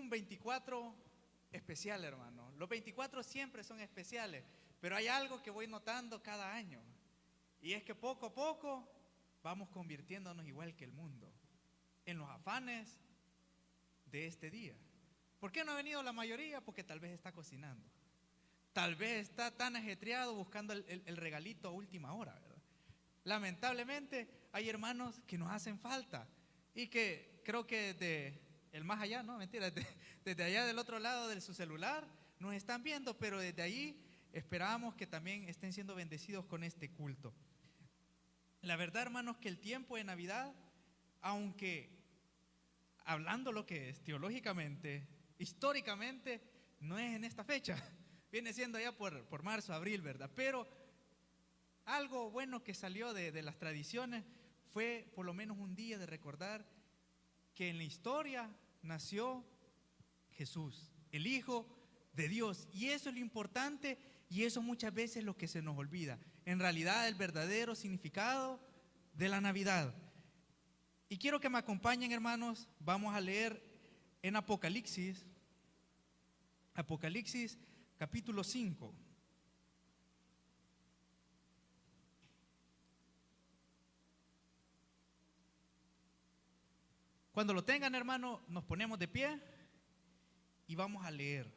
un 24 especial, hermano. Los 24 siempre son especiales, pero hay algo que voy notando cada año, y es que poco a poco vamos convirtiéndonos igual que el mundo, en los afanes de este día. ¿Por qué no ha venido la mayoría? Porque tal vez está cocinando, tal vez está tan ajetreado buscando el regalito a última hora, ¿verdad? Lamentablemente hay hermanos que nos hacen falta y que creo que desde el más allá, no, mentira, desde allá del otro lado de su celular nos están viendo, pero desde ahí esperamos que también estén siendo bendecidos con este culto. La verdad, hermanos, que el tiempo de Navidad, aunque hablando lo que es teológicamente, históricamente, no es en esta fecha, viene siendo ya por marzo, abril, ¿verdad? Pero algo bueno que salió de las tradiciones fue por lo menos un día de recordar que en la historia nació Jesús, el Hijo de Dios, y eso es lo importante, y eso muchas veces es lo que se nos olvida, en realidad el verdadero significado de la Navidad. Y quiero que me acompañen, hermanos, vamos a leer en Apocalipsis capítulo 5. Cuando lo tengan, hermano, nos ponemos de pie y vamos a leer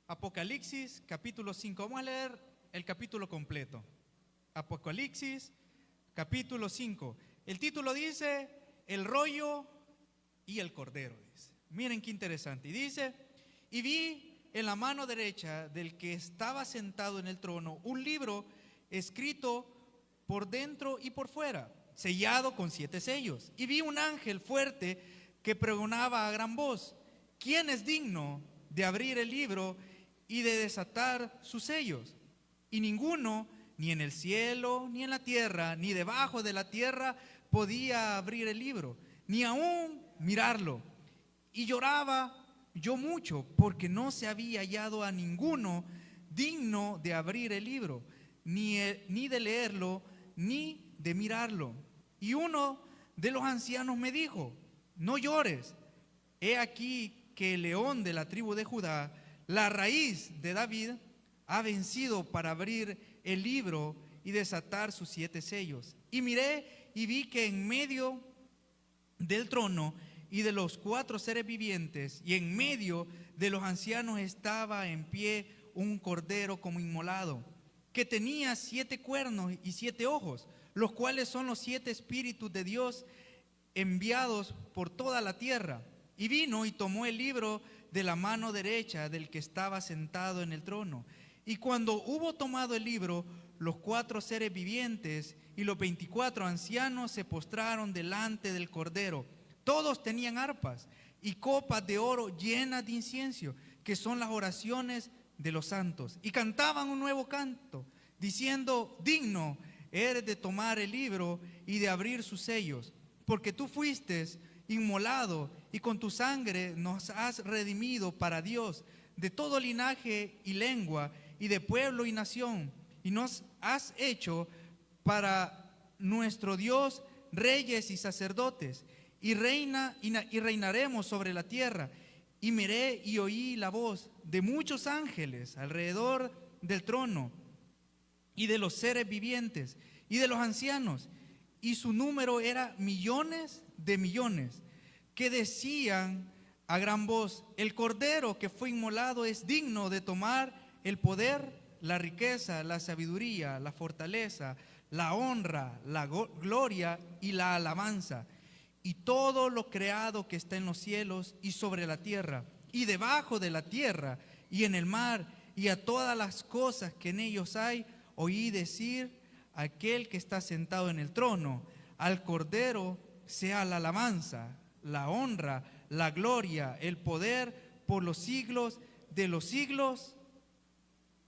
Apocalipsis capítulo 5. Vamos a leer el capítulo completo. Apocalipsis capítulo 5. El título dice: el rollo y el cordero, dice. Miren qué interesante. Y dice: y vi en la mano derecha del que estaba sentado en el trono un libro escrito por dentro y por fuera, sellado con 7 sellos. Y vi un ángel fuerte que pregonaba a gran voz: ¿quién es digno de abrir el libro y de desatar sus sellos? Y ninguno, ni en el cielo, ni en la tierra, ni debajo de la tierra, podía abrir el libro, ni aún mirarlo. Y lloraba yo mucho, porque no se había hallado a ninguno digno de abrir el libro, ni de leerlo, ni de mirarlo. Y uno de los ancianos me dijo: no llores, he aquí que el león de la tribu de Judá, la raíz de David, ha vencido para abrir el libro y desatar sus 7 sellos. Y miré y vi que en medio del trono y de los 4 seres vivientes y en medio de los ancianos estaba en pie un cordero como inmolado, que tenía 7 cuernos y 7 ojos, los cuales son los 7 espíritus de Dios enviados por toda la tierra. Y vino y tomó el libro de la mano derecha del que estaba sentado en el trono. Y cuando hubo tomado el libro, los 4 seres vivientes y los 24 ancianos se postraron delante del cordero. Todos tenían arpas y copas de oro llenas de incienso, que son las oraciones de los santos. Y cantaban un nuevo canto, diciendo: digno eres de tomar el libro y de abrir sus sellos, porque tú fuiste inmolado y con tu sangre nos has redimido para Dios de todo linaje y lengua y de pueblo y nación, y nos has hecho para nuestro Dios reyes y sacerdotes, y reinaremos sobre la tierra. Y miré y oí la voz de muchos ángeles alrededor del trono, y de los seres vivientes, y de los ancianos, y su número era millones de millones, que decían a gran voz: el cordero que fue inmolado es digno de tomar el poder, la riqueza, la sabiduría, la fortaleza, la honra, la gloria y la alabanza. Y todo lo creado que está en los cielos y sobre la tierra y debajo de la tierra y en el mar, y a todas las cosas que en ellos hay, oí decir a aquel que está sentado en el trono: al cordero sea la alabanza, la honra, la gloria, el poder por los siglos de los siglos.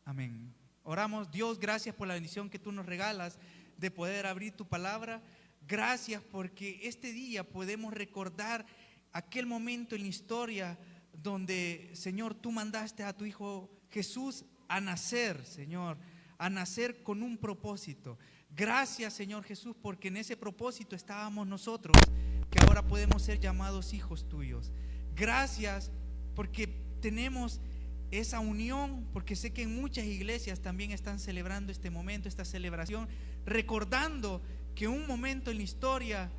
Amén. Oramos. Dios, gracias por la bendición que tú nos regalas de poder abrir tu palabra. Gracias porque este día podemos recordar aquel momento en la historia donde, Señor, tú mandaste a tu Hijo Jesús a nacer, Señor, a nacer con un propósito. Gracias, Señor Jesús, porque en ese propósito estábamos nosotros, que ahora podemos ser llamados hijos tuyos. Gracias porque tenemos esa unión, porque sé que en muchas iglesias también están celebrando este momento, esta celebración, recordando que un momento en la historia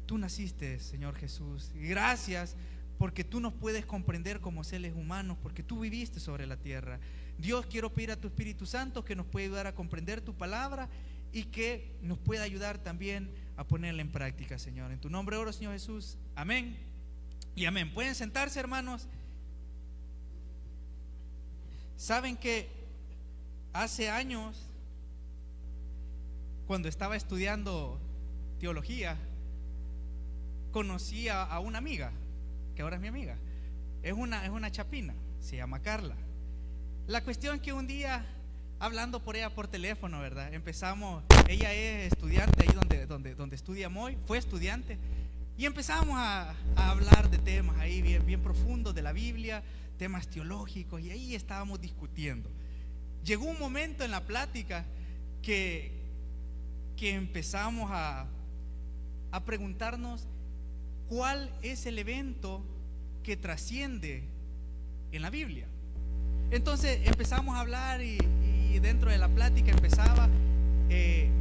tú naciste, Señor Jesús. Gracias porque tú nos puedes comprender como seres humanos, porque tú viviste sobre la tierra. Dios, quiero pedir a tu Espíritu Santo que nos pueda ayudar a comprender tu palabra y que nos pueda ayudar también a ponerla en práctica, Señor. En tu nombre oro, Señor Jesús. Amén y amén. Pueden sentarse, hermanos. Saben que hace años, cuando estaba estudiando teología, conocí a una amiga, que ahora es mi amiga. Es una chapina, se llama Carla. La cuestión es que un día, hablando por ella por teléfono, ¿verdad? Empezamos, ella es estudiante ahí donde estudia Moy, fue estudiante, y empezamos a hablar de temas ahí bien profundos de la Biblia, temas teológicos, y ahí estábamos discutiendo. Llegó un momento en la plática que empezamos a preguntarnos cuál es el evento que trasciende en la Biblia. Entonces empezamos a hablar y dentro de la plática empezaba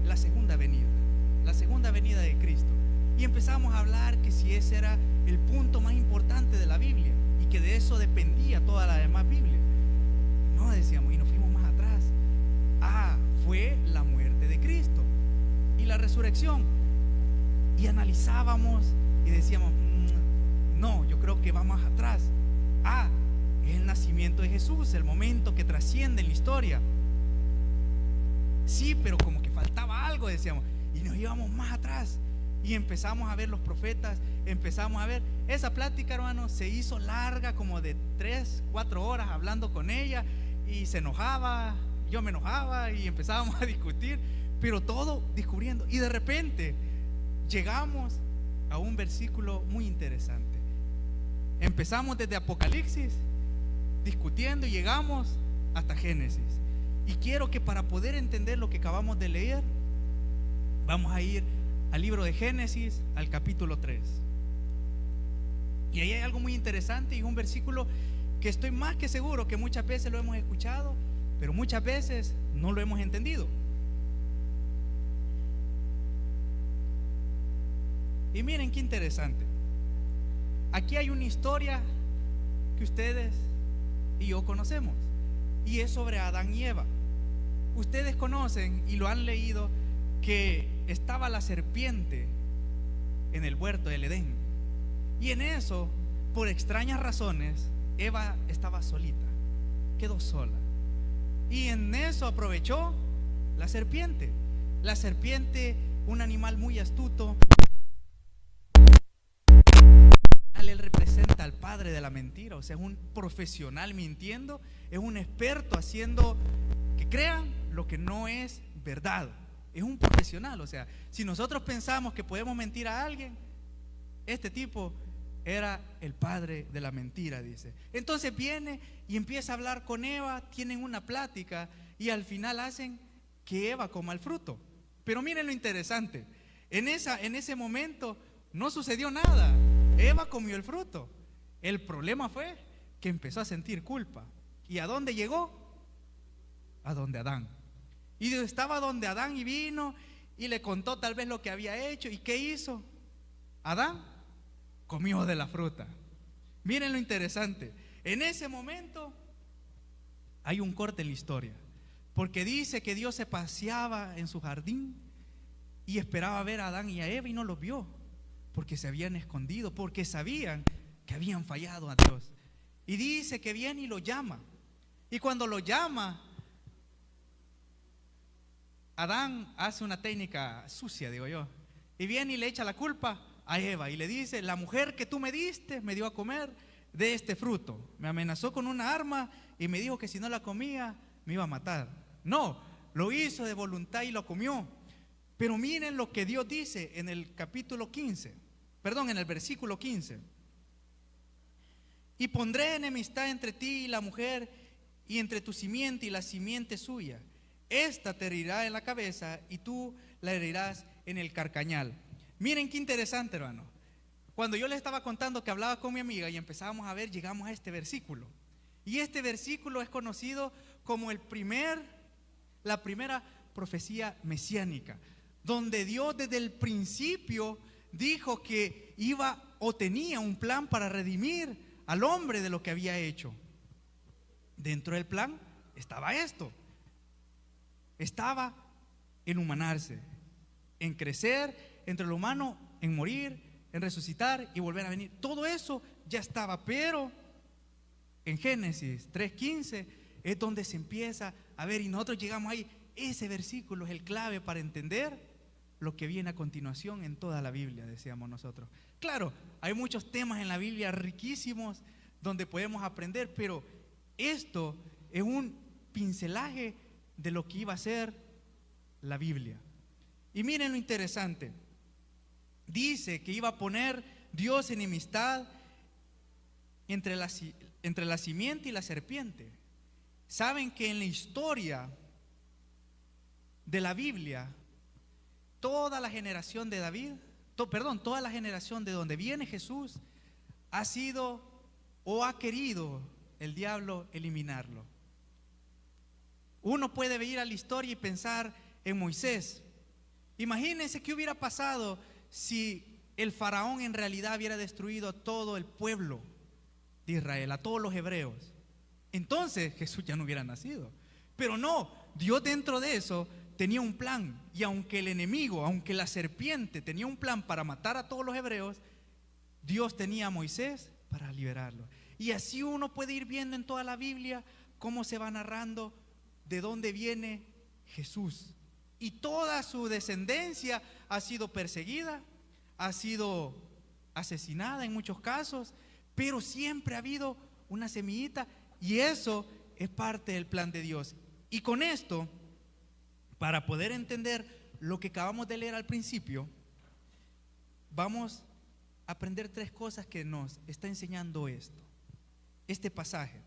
la segunda venida de Cristo. Y empezamos a hablar que si ese era el punto más importante de la Biblia y que de eso dependía toda la demás Biblia. No, decíamos, y nos fuimos más atrás. Fue la muerte de Cristo y la resurrección. Y analizábamos y decíamos, no, yo creo que va más atrás. Es el nacimiento de Jesús, el momento que trasciende en la historia. Sí, pero como que faltaba algo, decíamos, y nos íbamos más atrás y empezamos a ver los profetas, empezamos a ver esa plática, hermano, se hizo larga, como de 3-4 horas hablando con ella, y se enojaba, yo me enojaba y empezábamos a discutir, pero todo descubriendo, y de repente llegamos a un versículo muy interesante. Empezamos desde Apocalipsis discutiendo y llegamos hasta Génesis. Y quiero que para poder entender lo que acabamos de leer, vamos a ir al libro de Génesis, al capítulo 3. Y ahí hay algo muy interesante y un versículo que estoy más que seguro que muchas veces lo hemos escuchado, pero muchas veces no lo hemos entendido. Y miren qué interesante. Aquí hay una historia que ustedes y yo conocemos, y es sobre Adán y Eva. Ustedes conocen y lo han leído que estaba la serpiente en el huerto del Edén, y en eso, por extrañas razones, Eva estaba solita, quedó sola, y en eso aprovechó la serpiente. La serpiente, un animal muy astuto. Él representa al padre de la mentira, o sea, es un profesional mintiendo, es un experto haciendo que crean lo que no es verdad. Es un profesional, o sea, si nosotros pensamos que podemos mentir a alguien, este tipo era el padre de la mentira, dice. Entonces viene y empieza a hablar con Eva, tienen una plática y al final hacen que Eva coma el fruto. Pero miren lo interesante, en ese momento no sucedió nada. Eva comió el fruto. El problema fue que empezó a sentir culpa. ¿Y a dónde llegó? A donde Adán. Y estaba donde Adán y vino y le contó tal vez lo que había hecho. ¿Y qué hizo? Adán comió de la fruta. Miren lo interesante. En ese momento hay un corte en la historia, porque dice que Dios se paseaba en su jardín y esperaba ver a Adán y a Eva y no los vio, porque se habían escondido, porque sabían que habían fallado a Dios. Y dice que viene y lo llama. Y cuando lo llama, Adán hace una técnica sucia, digo yo, y viene y le echa la culpa a Eva y le dice: la mujer que tú me diste me dio a comer de este fruto, me amenazó con una arma y me dijo que si no la comía me iba a matar. No, lo hizo de voluntad y lo comió. Pero miren lo que Dios dice en el capítulo 15, en el versículo 15: y pondré enemistad entre ti y la mujer, y entre tu simiente y la simiente suya. Esta te herirá en la cabeza y tú la herirás en el carcañal. Miren qué interesante, hermano. Cuando yo les estaba contando que hablaba con mi amiga y empezábamos a ver, llegamos a este versículo. Y este versículo es conocido como la primera profecía mesiánica, donde Dios desde el principio dijo que iba o tenía un plan para redimir al hombre de lo que había hecho. Dentro del plan estaba esto. Estaba en humanarse, en crecer entre lo humano, en morir, en resucitar y volver a venir. Todo eso ya estaba, pero en Génesis 3:15 es donde se empieza a ver, y nosotros llegamos ahí. Ese versículo es el clave para entender lo que viene a continuación en toda la Biblia, decíamos nosotros. Claro, hay muchos temas en la Biblia riquísimos donde podemos aprender, pero esto es un pincelaje de lo que iba a ser la Biblia. Y miren lo interesante. Dice que iba a poner Dios enemistad entre la simiente y la serpiente. Saben que en la historia de la Biblia, toda la generación de David, toda la generación de donde viene Jesús, ha sido o ha querido el diablo eliminarlo. Uno puede ir a la historia y pensar en Moisés. Imagínense qué hubiera pasado si el faraón en realidad hubiera destruido a todo el pueblo de Israel, a todos los hebreos. Entonces Jesús ya no hubiera nacido. Pero no, Dios dentro de eso tenía un plan. Y aunque el enemigo, aunque la serpiente tenía un plan para matar a todos los hebreos, Dios tenía a Moisés para liberarlo. Y así uno puede ir viendo en toda la Biblia cómo se va narrando de dónde viene Jesús. Y toda su descendencia ha sido perseguida, ha sido asesinada en muchos casos, pero siempre ha habido una semillita, y eso es parte del plan de Dios. Y con esto, para poder entender lo que acabamos de leer al principio, vamos a aprender 3 cosas que nos está enseñando este pasaje,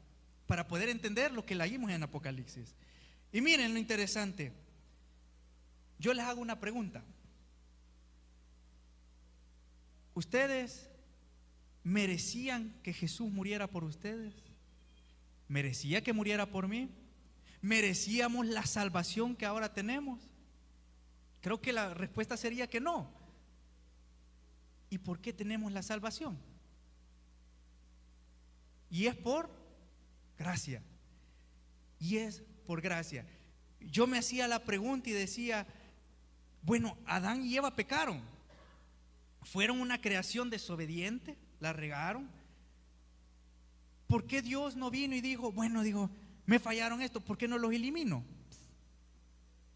para poder entender lo que leímos en Apocalipsis. Y miren lo interesante. Yo les hago una pregunta. ¿Ustedes merecían que Jesús muriera por ustedes? ¿Merecía que muriera por mí? ¿Merecíamos la salvación que ahora tenemos? Creo que la respuesta sería que no. ¿Y por qué tenemos la salvación? Y es por gracia. Y es por gracia. Yo me hacía la pregunta y decía, bueno, Adán y Eva pecaron. Fueron una creación desobediente, la regaron. ¿Por qué Dios no vino y dijo, bueno, me fallaron esto, ¿por qué no los elimino?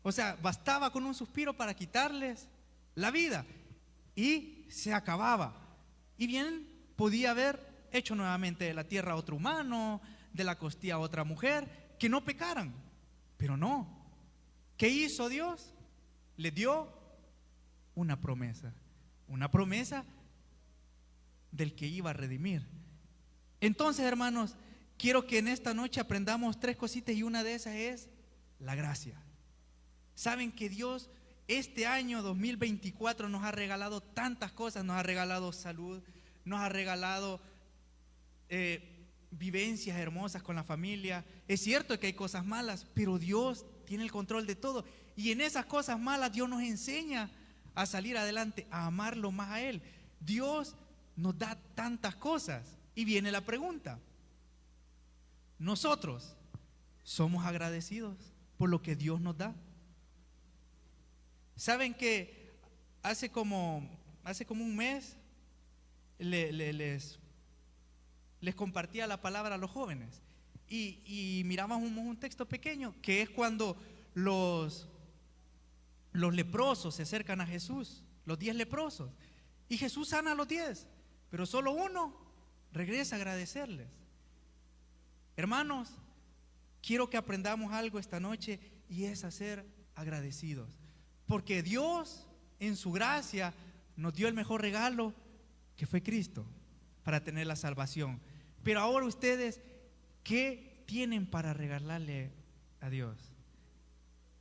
O sea, bastaba con un suspiro para quitarles la vida y se acababa. Y bien, podía haber hecho nuevamente de la tierra a otro humano, de la costilla a otra mujer, que no pecaran, pero no. ¿Qué hizo Dios? Le dio una promesa del que iba a redimir. Entonces, hermanos, quiero que en esta noche aprendamos 3 cositas, y una de esas es la gracia. Saben que Dios este año 2024 nos ha regalado tantas cosas, nos ha regalado salud, nos ha regalado vivencias hermosas con la familia. Es cierto que hay cosas malas, pero Dios tiene el control de todo, y en esas cosas malas Dios nos enseña a salir adelante, a amarlo más a Él. Dios nos da tantas cosas, y viene la pregunta: ¿nosotros somos agradecidos por lo que Dios nos da? Saben que hace como un mes les compartía la palabra a los jóvenes, y mirábamos un texto pequeño que es cuando los leprosos se acercan a Jesús, los 10 leprosos, y Jesús sana a los 10, pero solo uno regresa a agradecerles. Hermanos, quiero que aprendamos algo esta noche, y es a ser agradecidos, porque Dios en su gracia nos dio el mejor regalo, que fue Cristo, para tener la salvación. Pero ahora ustedes, ¿qué tienen para regalarle a Dios?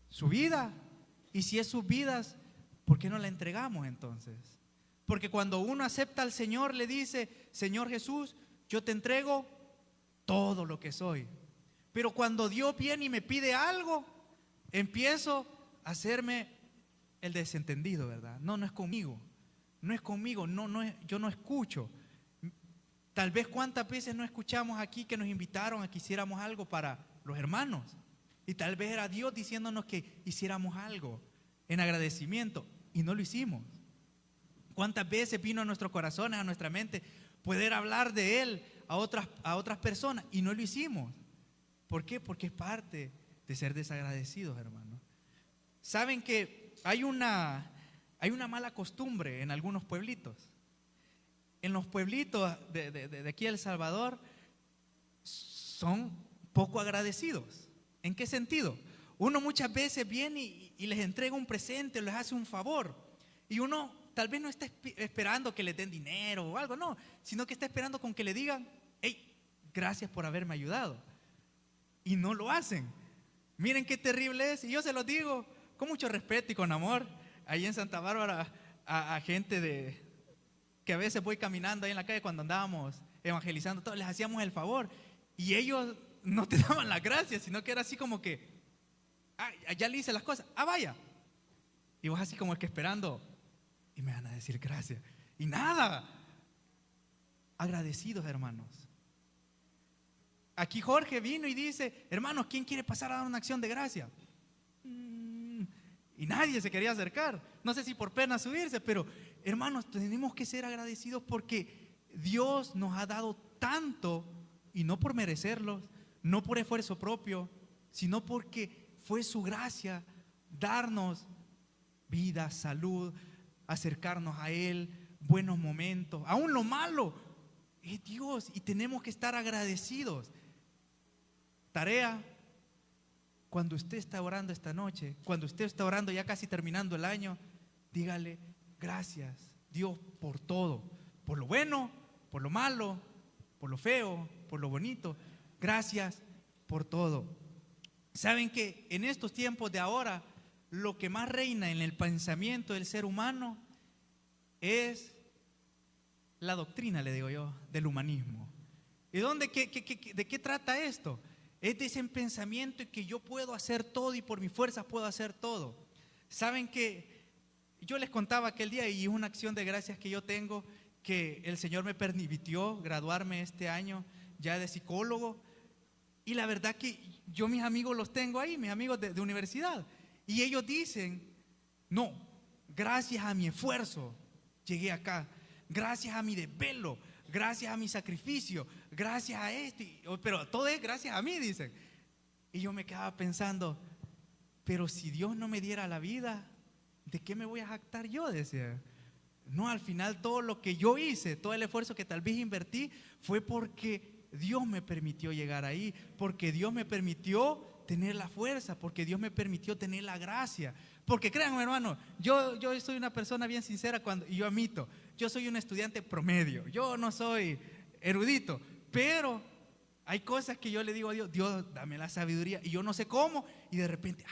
Su vida. Y si es sus vidas, ¿por qué no la entregamos entonces? Porque cuando uno acepta al Señor, le dice: Señor Jesús, yo te entrego todo lo que soy. Pero cuando Dios viene y me pide algo, empiezo a hacerme el desentendido, ¿verdad? No, no es conmigo. No es conmigo, yo no escucho. Tal vez cuántas veces no escuchamos aquí que nos invitaron a que hiciéramos algo para los hermanos. Y tal vez era Dios diciéndonos que hiciéramos algo en agradecimiento y no lo hicimos. ¿Cuántas veces vino a nuestros corazones, a nuestra mente, poder hablar de Él a otras personas y no lo hicimos? ¿Por qué? Porque es parte de ser desagradecidos, hermanos. Saben que hay una mala costumbre en algunos pueblitos. En los pueblitos de aquí de El Salvador son poco agradecidos. ¿En qué sentido? Uno muchas veces viene y les entrega un presente, les hace un favor, y uno tal vez no está esperando que les den dinero o algo, no, sino que está esperando con que le digan: hey, gracias por haberme ayudado. Y no lo hacen. Miren qué terrible es, y yo se los digo con mucho respeto y con amor. Ahí en Santa Bárbara, a gente que a veces voy caminando ahí en la calle cuando andábamos evangelizando, todos les hacíamos el favor, y ellos no te daban las gracias, sino que era así como que: ya le hice las cosas, vaya. Y vos así como es que esperando, y me van a decir gracias. Y nada. Agradecidos, hermanos. Aquí Jorge vino y dice: hermanos, ¿quién quiere pasar a dar una acción de gracia? Y nadie se quería acercar. No sé si por pena subirse, pero hermanos, tenemos que ser agradecidos porque Dios nos ha dado tanto, y no por merecerlo, no por esfuerzo propio, sino porque fue su gracia darnos vida, salud, acercarnos a Él, buenos momentos. Aún lo malo es Dios y tenemos que estar agradecidos. Tarea: cuando usted está orando esta noche, cuando usted está orando ya casi terminando el año, dígale: gracias Dios por todo, por lo bueno, por lo malo, por lo feo, por lo bonito. Gracias por todo. Saben que en estos tiempos de ahora, lo que más reina en el pensamiento del ser humano es la doctrina, le digo yo, del humanismo. ¿Y de qué trata esto? Es de ese pensamiento de que yo puedo hacer todo y por mis fuerzas puedo hacer todo. Saben que yo les contaba aquel día, y es una acción de gracias que yo tengo, que el Señor me permitió graduarme este año ya de psicólogo. Y la verdad que yo mis amigos los tengo ahí, mis amigos de universidad, y ellos dicen: no, gracias a mi esfuerzo llegué acá, gracias a mi desvelo, gracias a mi sacrificio, gracias a esto, pero todo es gracias a mí, dicen. Y yo me quedaba pensando: pero si Dios no me diera la vida, ¿de qué me voy a jactar yo? Decía. No, al final todo lo que yo hice, todo el esfuerzo que tal vez invertí, fue porque Dios me permitió llegar ahí, porque Dios me permitió tener la fuerza, porque Dios me permitió tener la gracia. Porque créanme, hermano, yo soy una persona bien sincera y yo admito, yo soy un estudiante promedio, yo no soy erudito, pero hay cosas que yo le digo a Dios: Dios, dame la sabiduría, y yo no sé cómo, y de repente,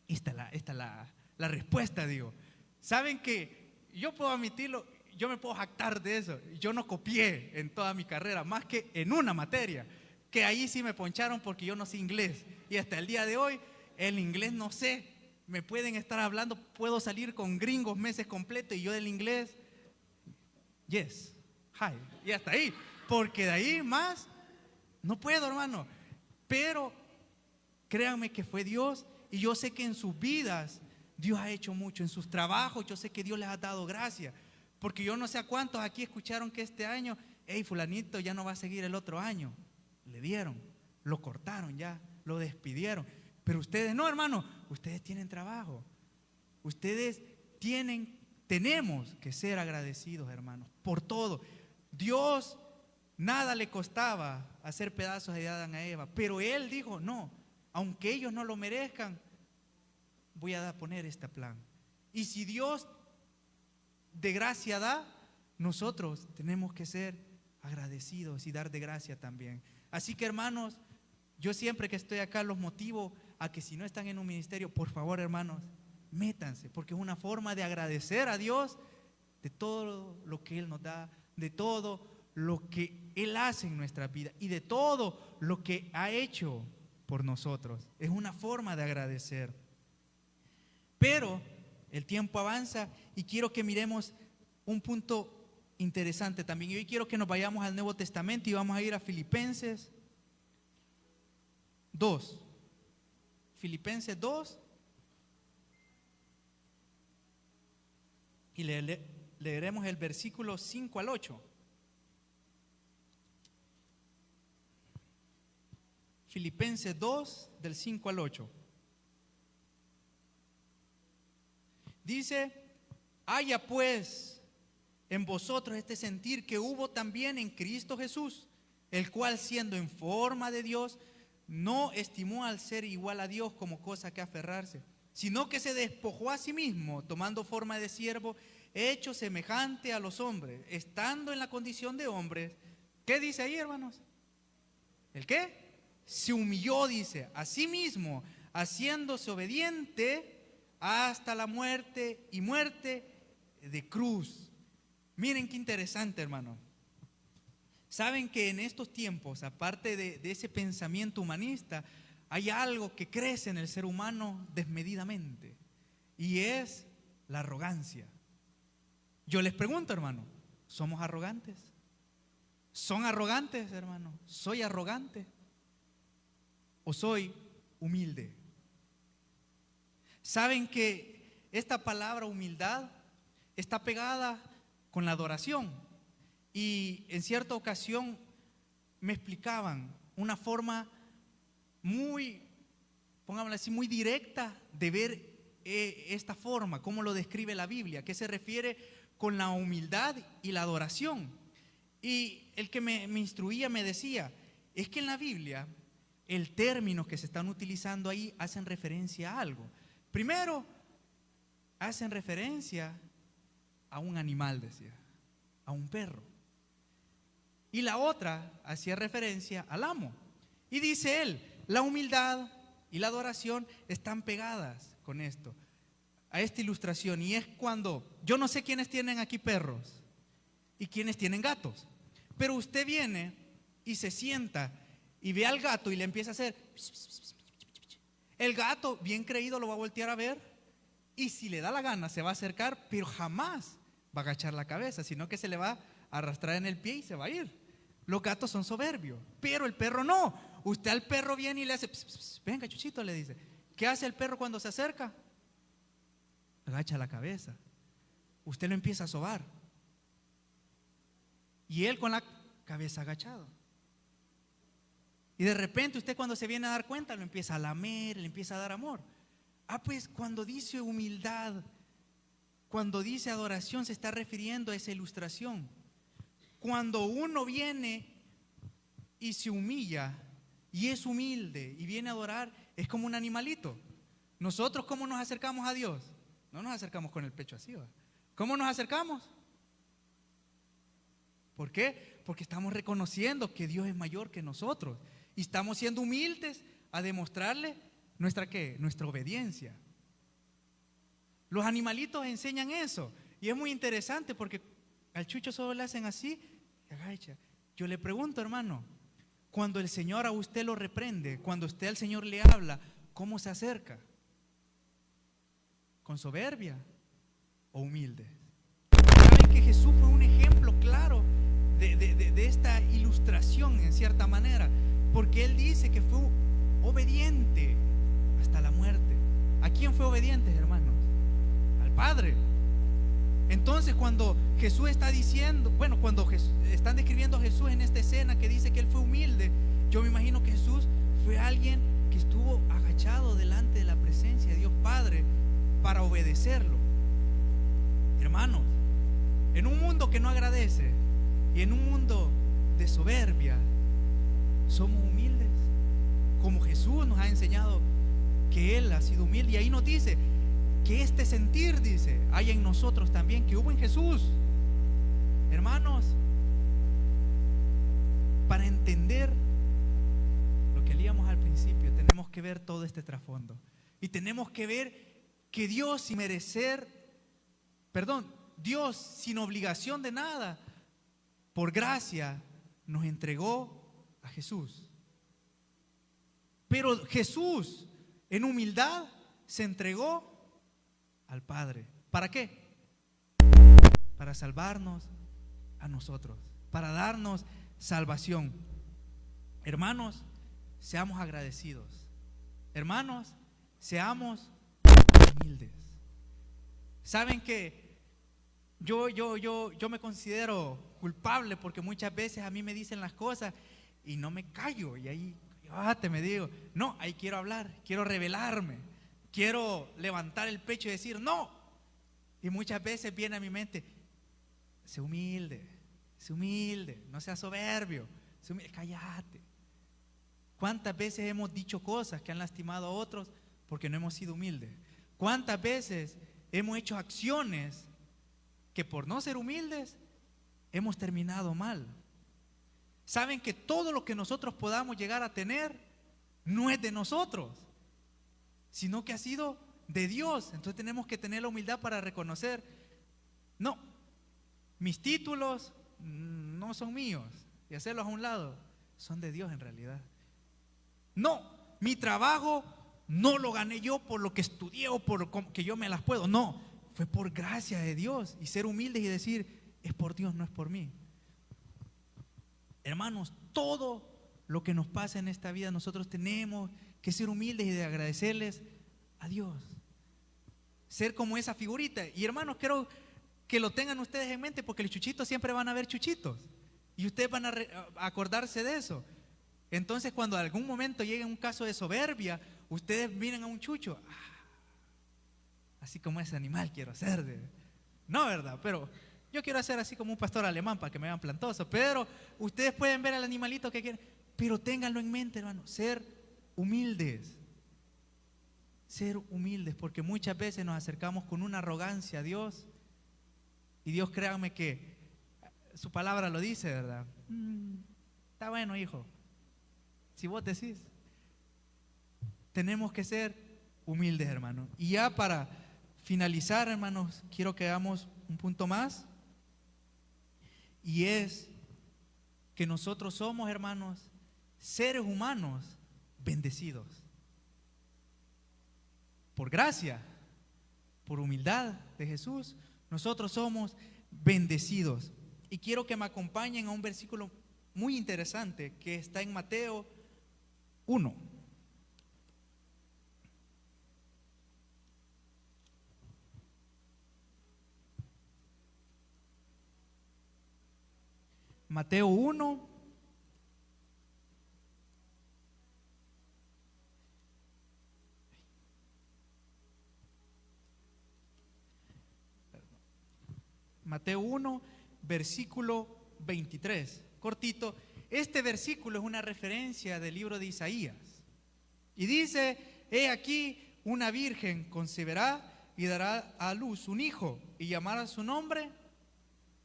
esta es la respuesta, digo. Saben que yo puedo admitirlo, yo me puedo jactar de eso. Yo no copié en toda mi carrera, más que en una materia, que ahí sí me poncharon porque yo no sé inglés. Y hasta el día de hoy, el inglés no sé. Me pueden estar hablando, puedo salir con gringos meses completos y yo del inglés, yes, hi, y hasta ahí. Porque de ahí más, no puedo, hermano. Pero créanme que fue Dios, y yo sé que en sus vidas Dios ha hecho mucho, en sus trabajos yo sé que Dios les ha dado gracia. Porque yo no sé a cuántos aquí escucharon que este año, hey, fulanito ya no va a seguir el otro año. Le dieron, lo cortaron ya, lo despidieron. Pero ustedes no, hermano, ustedes tienen trabajo. Ustedes tenemos que ser agradecidos, hermanos, por todo. Dios nada le costaba hacer pedazos de Adán a Eva, pero Él dijo: no, aunque ellos no lo merezcan, voy a poner este plan. Y si Dios de gracia da, nosotros tenemos que ser agradecidos y dar de gracia también. Así que, hermanos, yo siempre que estoy acá los motivo a que si no están en un ministerio, por favor, hermanos, métanse, porque es una forma de agradecer a Dios de todo lo que Él nos da, de todo lo que Él hace en nuestra vida y de todo lo que ha hecho por nosotros. Es una forma de agradecer. Pero el tiempo avanza y quiero que miremos un punto interesante también. Y hoy quiero que nos vayamos al Nuevo Testamento y vamos a ir a Filipenses 2. Filipenses 2. Y leeremos el versículo 5 al 8. Filipenses 2, del 5 al 8. Dice: haya pues en vosotros este sentir que hubo también en Cristo Jesús, el cual siendo en forma de Dios, no estimó al ser igual a Dios como cosa que aferrarse, sino que se despojó a sí mismo, tomando forma de siervo, hecho semejante a los hombres, estando en la condición de hombres. ¿Qué dice ahí, hermanos? ¿El qué? Se humilló, dice, a sí mismo, haciéndose obediente hasta la muerte y muerte de cruz. Miren qué interesante, hermano. Saben que en estos tiempos, aparte de ese pensamiento humanista, hay algo que crece en el ser humano desmedidamente, y es la arrogancia. Yo les pregunto, hermano, ¿somos arrogantes? ¿Son arrogantes, hermano? ¿Soy arrogante? ¿O soy humilde? Saben que esta palabra humildad está pegada con la adoración. Y en cierta ocasión me explicaban una forma muy, pongámoslo así, muy directa de ver esta forma, cómo lo describe la Biblia, que se refiere con la humildad y la adoración. Y el que me instruía me decía, es que en la Biblia el término que se están utilizando ahí hacen referencia a algo. Primero, hacen referencia a un animal, decía, a un perro. Y la otra hacía referencia al amo. Y dice él, la humildad y la adoración están pegadas con esto, a esta ilustración. Y es cuando, yo no sé quiénes tienen aquí perros y quiénes tienen gatos, pero usted viene y se sienta y ve al gato y le empieza a hacer. El gato, bien creído, lo va a voltear a ver y si le da la gana se va a acercar, pero jamás va a agachar la cabeza, sino que se le va a arrastrar en el pie y se va a ir. Los gatos son soberbios, pero el perro no. Usted al perro viene y le hace, venga Chuchito, le dice. ¿Qué hace el perro cuando se acerca? Agacha la cabeza. Usted lo empieza a sobar y él con la cabeza agachada. Y de repente usted, cuando se viene a dar cuenta, lo empieza a lamer, le empieza a dar amor. Pues cuando dice humildad, cuando dice adoración, se está refiriendo a esa ilustración. Cuando uno viene y se humilla y es humilde y viene a adorar, es como un animalito. Nosotros, ¿cómo nos acercamos a Dios? No nos acercamos con el pecho así, ¿va? ¿Cómo nos acercamos? ¿Por qué? Porque estamos reconociendo que Dios es mayor que nosotros y estamos siendo humildes a demostrarle nuestra ¿qué? Nuestra obediencia. Los animalitos enseñan eso y es muy interesante porque al Chucho solo le hacen así y agacha. Yo le pregunto, hermano, cuando el Señor a usted lo reprende, cuando usted al Señor le habla, ¿cómo se acerca? ¿Con soberbia o humilde? ¿Saben que Jesús fue un ejemplo claro de esta ilustración en cierta manera? Porque Él dice que fue obediente hasta la muerte. ¿A quién fue obediente, hermanos? Al Padre. Entonces, cuando Jesús está diciendo, cuando están describiendo a Jesús en esta escena que dice que Él fue humilde, yo me imagino que Jesús fue alguien que estuvo agachado delante de la presencia de Dios Padre para obedecerlo. Hermanos, en un mundo que no agradece y en un mundo de soberbia, somos humildes, como Jesús nos ha enseñado que Él ha sido humilde. Y ahí nos dice que este sentir, dice, hay en nosotros también, que hubo en Jesús. Hermanos, para entender lo que leíamos al principio, tenemos que ver todo este trasfondo. Y tenemos que ver que Dios, sin merecer, Dios, sin obligación de nada, por gracia, nos entregó a Jesús. Pero Jesús, en humildad, se entregó al Padre. ¿Para qué? Para salvarnos a nosotros, para darnos salvación. Hermanos, seamos agradecidos. Hermanos, seamos humildes. Saben que yo me considero culpable porque muchas veces a mí me dicen las cosas y no me callo, y ahí te me digo, no, ahí quiero hablar, quiero revelarme, quiero levantar el pecho y decir no. Y muchas veces viene a mi mente, sé humilde, no seas soberbio, cállate. ¿Cuántas veces hemos dicho cosas que han lastimado a otros porque no hemos sido humildes? ¿Cuántas veces hemos hecho acciones que por no ser humildes hemos terminado mal? Saben que todo lo que nosotros podamos llegar a tener no es de nosotros, sino que ha sido de Dios. Entonces tenemos que tener la humildad para reconocer, no, mis títulos no son míos, y hacerlos a un lado, son de Dios en realidad. No, mi trabajo no lo gané yo por lo que estudié o por que yo me las puedo. No, fue por gracia de Dios. Y ser humildes y decir, es por Dios, no es por mí. Hermanos, todo lo que nos pasa en esta vida, nosotros tenemos que ser humildes y de agradecerles a Dios. Ser como esa figurita. Y hermanos, quiero que lo tengan ustedes en mente, porque los chuchitos siempre van a ver chuchitos. Y ustedes van a acordarse de eso. Entonces, cuando en algún momento llegue un caso de soberbia, ustedes miren a un chucho, así como ese animal quiero ser. No, ¿verdad? Pero yo quiero hacer así como un pastor alemán para que me vean plantoso. Pero ustedes pueden ver al animalito que quieren. Pero ténganlo en mente, hermano, ser humildes. Ser humildes, porque muchas veces nos acercamos con una arrogancia a Dios. Y Dios, créanme que su palabra lo dice, ¿verdad? Está bueno, hijo. Si vos decís, tenemos que ser humildes, hermanos. Y ya para finalizar, hermanos, quiero que hagamos un punto más. Y es que nosotros somos, hermanos, seres humanos bendecidos. Por gracia, por humildad de Jesús, nosotros somos bendecidos. Y quiero que me acompañen a un versículo muy interesante que está en Mateo 1. Mateo 1. Mateo 1, versículo 23. Cortito. Este versículo es una referencia del libro de Isaías. Y dice, he aquí una virgen concebirá y dará a luz un hijo y llamará su nombre,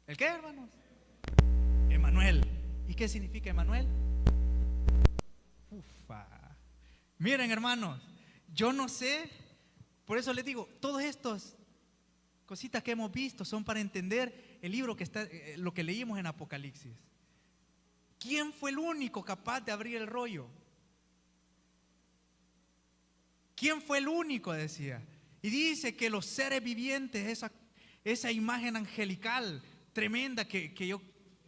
¿el qué, hermanos? Emanuel. ¿Y qué significa Emanuel? Ufa. Miren, hermanos, yo no sé, por eso les digo, todos estos cositas que hemos visto son para entender el libro que está, lo que leímos en Apocalipsis. ¿Quién fue el único capaz de abrir el rollo? ¿Quién fue el único? Decía. Y dice que los seres vivientes, esa imagen angelical tremenda que yo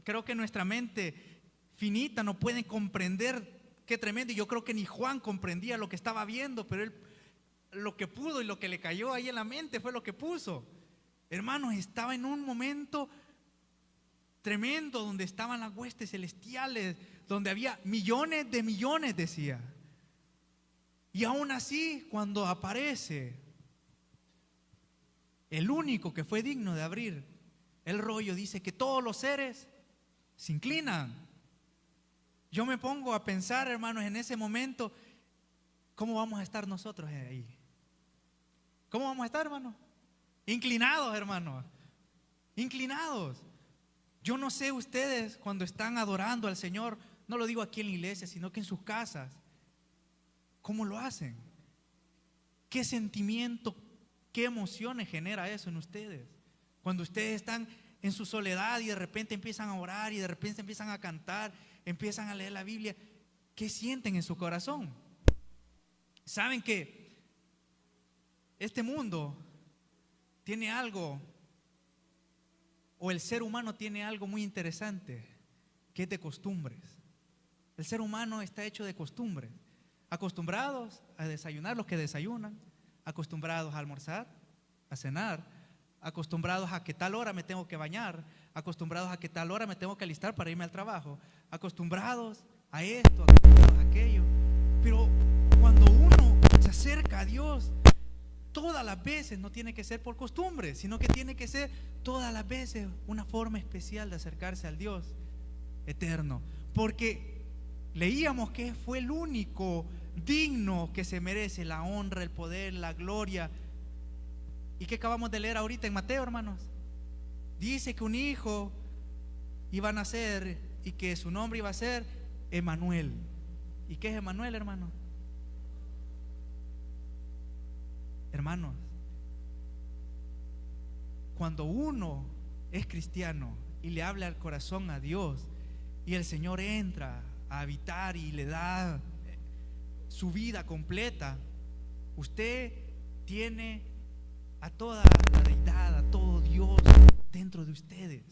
creo que nuestra mente finita no puede comprender qué tremendo. Y yo creo que ni Juan comprendía lo que estaba viendo, pero él lo que pudo y lo que le cayó ahí en la mente fue lo que puso. Hermanos, estaba en un momento tremendo donde estaban las huestes celestiales, donde había millones de millones, decía. Y aún así, cuando aparece el único que fue digno de abrir el rollo, dice que todos los seres se inclinan. Yo me pongo a pensar, hermanos, en ese momento, ¿cómo vamos a estar nosotros ahí? ¿Cómo vamos a estar, hermanos? Inclinados, hermanos. Inclinados. Yo no sé ustedes cuando están adorando al Señor, no lo digo aquí en la iglesia, sino que en sus casas, ¿cómo lo hacen? ¿Qué sentimiento, qué emociones genera eso en ustedes? Cuando ustedes están en su soledad y de repente empiezan a orar y de repente empiezan a cantar, empiezan a leer la Biblia, ¿qué sienten en su corazón? Saben que este mundo tiene algo, o el ser humano tiene algo muy interesante, que es de costumbres. El ser humano está hecho de costumbres. Acostumbrados a desayunar los que desayunan, acostumbrados a almorzar, a cenar, acostumbrados a que tal hora me tengo que bañar, acostumbrados a que tal hora me tengo que alistar para irme al trabajo, acostumbrados a esto, acostumbrados a aquello. Pero cuando uno se acerca a Dios, todas las veces no tiene que ser por costumbre, sino que tiene que ser todas las veces una forma especial de acercarse al Dios eterno. Porque leíamos que fue el único digno que se merece la honra, el poder, la gloria. ¿Y qué acabamos de leer ahorita en Mateo, hermanos? Dice que un hijo iba a nacer y que su nombre iba a ser Emanuel. ¿Y qué es Emanuel, hermano? Hermanos, cuando uno es cristiano y le habla al corazón a Dios y el Señor entra a habitar y le da su vida completa, usted tiene a toda la deidad, a todo Dios dentro de ustedes.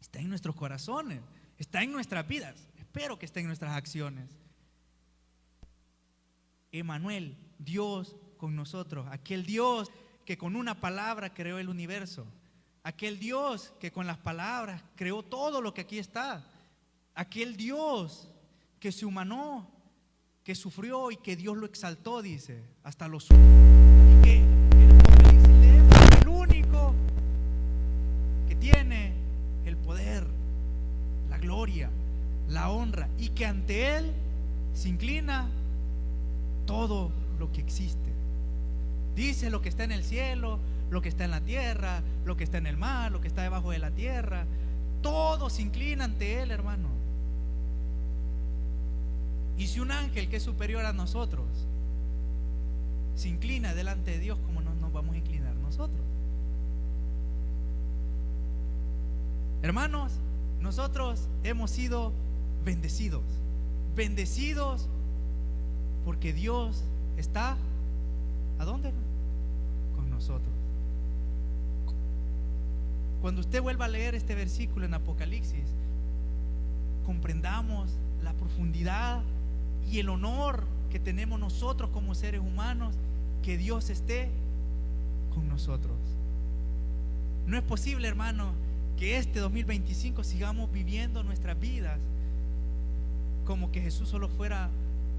Está en nuestros corazones, está en nuestras vidas. Espero que esté en nuestras acciones. Emanuel, Dios con nosotros, aquel Dios que con una palabra creó el universo, aquel Dios que con las palabras creó todo lo que aquí está, aquel Dios que se humanó, que sufrió y que Dios lo exaltó, dice, hasta lo sumo. Y que el único que tiene el poder, la gloria, la honra, y que ante Él se inclina todo lo que existe. Dice lo que está en el cielo, lo que está en la tierra, lo que está en el mar, lo que está debajo de la tierra, todo se inclina ante Él, hermano. Y si un ángel que es superior a nosotros se inclina delante de Dios, ¿cómo no nos vamos a inclinar nosotros? Hermanos, nosotros hemos sido bendecidos, bendecidos porque Dios está, ¿a dónde? Con nosotros. Cuando usted vuelva a leer este versículo en Apocalipsis, comprendamos la profundidad y el honor que tenemos nosotros como seres humanos, que Dios esté con nosotros. No es posible, hermano, que este 2025 sigamos viviendo nuestras vidas como que Jesús solo fuera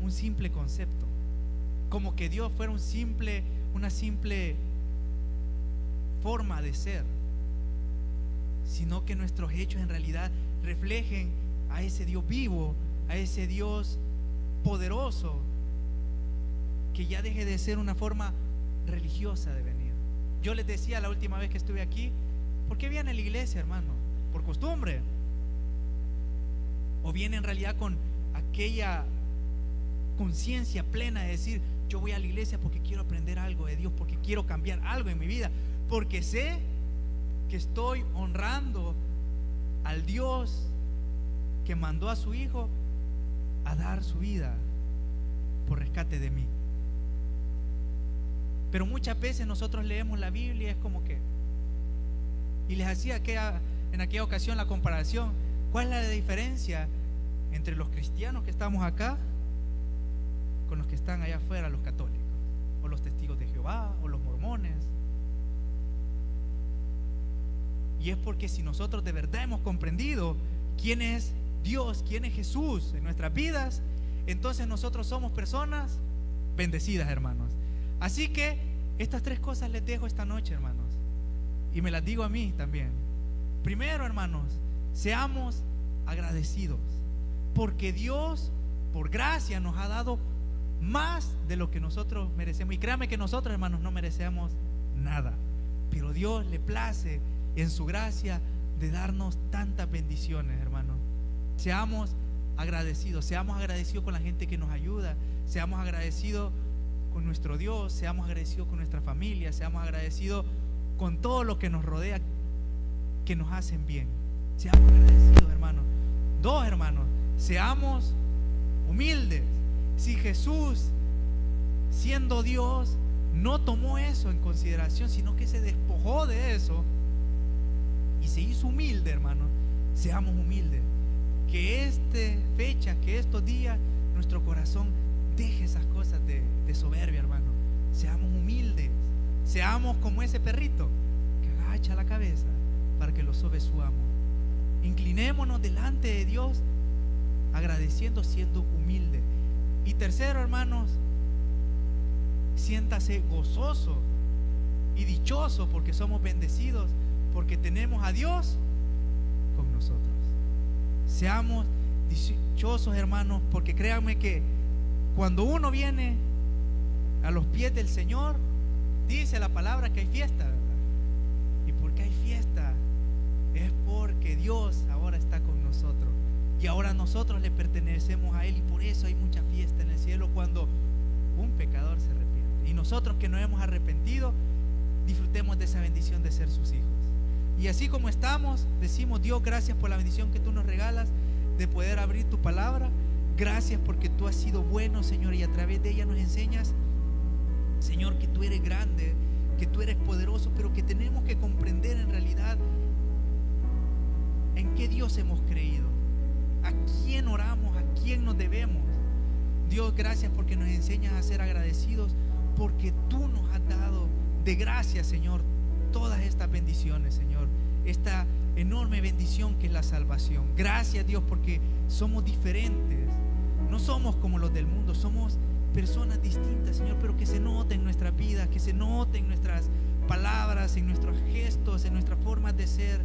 un simple concepto, como que Dios fuera una simple forma de ser, sino que nuestros hechos en realidad reflejen a ese Dios vivo, a ese Dios poderoso, que ya deje de ser una forma religiosa de venir. Yo les decía la última vez que estuve aquí, ¿por qué viene a la iglesia, hermano? ¿Por costumbre? ¿O viene en realidad con aquella conciencia plena de decir, yo voy a la iglesia porque quiero aprender algo de Dios, porque quiero cambiar algo en mi vida, porque sé que estoy honrando al Dios que mandó a su Hijo a dar su vida por rescate de mí? Pero muchas veces nosotros leemos la Biblia, es como que, y les hacía en aquella ocasión la comparación, ¿cuál es la diferencia entre los cristianos que estamos acá con los que están allá afuera, los católicos, o los testigos de Jehová, o los mormones? Y es porque si nosotros de verdad hemos comprendido quién es Dios, quién es Jesús en nuestras vidas, entonces nosotros somos personas bendecidas, hermanos. Así que estas tres cosas les dejo esta noche, hermanos, y me las digo a mí también. Primero, hermanos, seamos agradecidos, porque Dios, por gracia, nos ha dado más de lo que nosotros merecemos. Y créanme que nosotros, hermanos, no merecemos nada, pero Dios le place en su gracia de darnos tantas bendiciones, hermanos. Seamos agradecidos con la gente que nos ayuda, seamos agradecidos con nuestro Dios, seamos agradecidos con nuestra familia, seamos agradecidos con todo lo que nos rodea, que nos hacen bien. Seamos agradecidos, hermanos. Dos, hermanos, seamos humildes. Si Jesús, siendo Dios, no tomó eso en consideración, sino que se despojó de eso y se hizo humilde, hermano, seamos humildes. Que esta fecha, que estos días, nuestro corazón deje esas cosas de soberbia, hermano. Seamos humildes, seamos como ese perrito que agacha la cabeza para que lo sobe su amo. Inclinémonos delante de Dios, agradeciendo, siendo humilde. Y tercero, hermanos, siéntase gozoso y dichoso porque somos bendecidos, porque tenemos a Dios con nosotros. Seamos dichosos, hermanos, porque créanme que cuando uno viene a los pies del Señor, dice la palabra que hay fiesta, ¿verdad? Y porque hay fiesta es porque Dios ahora está con nosotros y ahora nosotros le pertenecemos a Él, y por eso hay mucha fiesta en el cielo cuando un pecador se arrepiente. Y nosotros que nos hemos arrepentido, disfrutemos de esa bendición de ser sus hijos. Y así como estamos, decimos: Dios, gracias por la bendición que tú nos regalas de poder abrir tu palabra. Gracias porque tú has sido bueno, Señor, y a través de ella nos enseñas, Señor, que tú eres grande, que tú eres poderoso, pero que tenemos que comprender en realidad en qué Dios hemos creído, a quién oramos, a quién nos debemos. Dios, gracias porque nos enseñas a ser agradecidos, porque tú nos has dado de gracia, Señor, todas estas bendiciones, Señor, esta enorme bendición que es la salvación. Gracias, Dios, porque somos diferentes, no somos como los del mundo, somos personas distintas, Señor, pero que se note en nuestras vidas, que se note en nuestras palabras, en nuestros gestos, en nuestras formas de ser.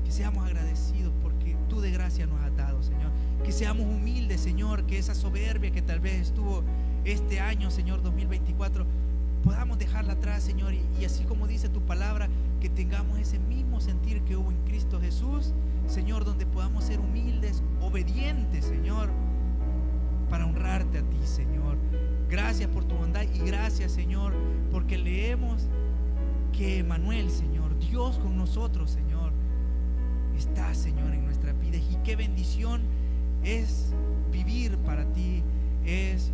Que seamos agradecidos porque tú de gracia nos has dado, Señor. Que seamos humildes, Señor, que esa soberbia que tal vez estuvo este año, Señor, 2024, podamos dejarla atrás, Señor, y así como dice tu palabra, que tengamos ese mismo sentir que hubo en Cristo Jesús, Señor, donde podamos ser humildes, obedientes, Señor, para honrarte a ti, Señor. Gracias por tu bondad y gracias, Señor, porque leemos que Emmanuel, Señor, Dios con nosotros, Señor, está, Señor, en nuestras vidas. Y qué bendición es vivir para ti, es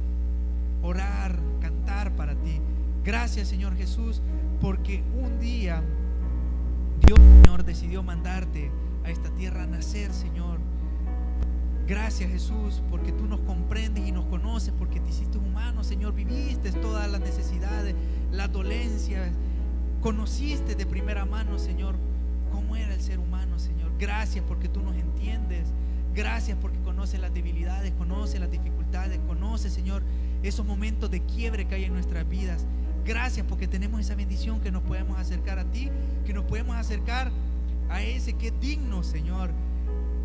orar, cantar para ti. Gracias, Señor Jesús, porque un día Dios, Señor, decidió mandarte a esta tierra a nacer, Señor. Gracias, Jesús, porque tú nos comprendes y nos conoces, porque te hiciste humano, Señor. Viviste todas las necesidades, las dolencias, conociste de primera mano, Señor, cómo era el ser humano, Señor. Gracias porque tú nos entiendes. Gracias porque conoces las debilidades, conoces las dificultades, conoces, Señor, esos momentos de quiebre que hay en nuestras vidas. Gracias porque tenemos esa bendición que nos podemos acercar a ti, que nos podemos acercar a ese que es digno, Señor,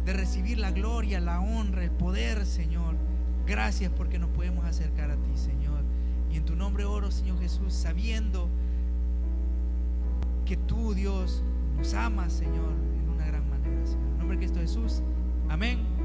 de recibir la gloria, la honra, el poder, Señor. Gracias porque nos podemos acercar a ti, Señor. Y en tu nombre oro, Señor Jesús, sabiendo que tú, Dios, nos amas, Señor, en una gran manera, Señor. En nombre de Cristo Jesús. Amén.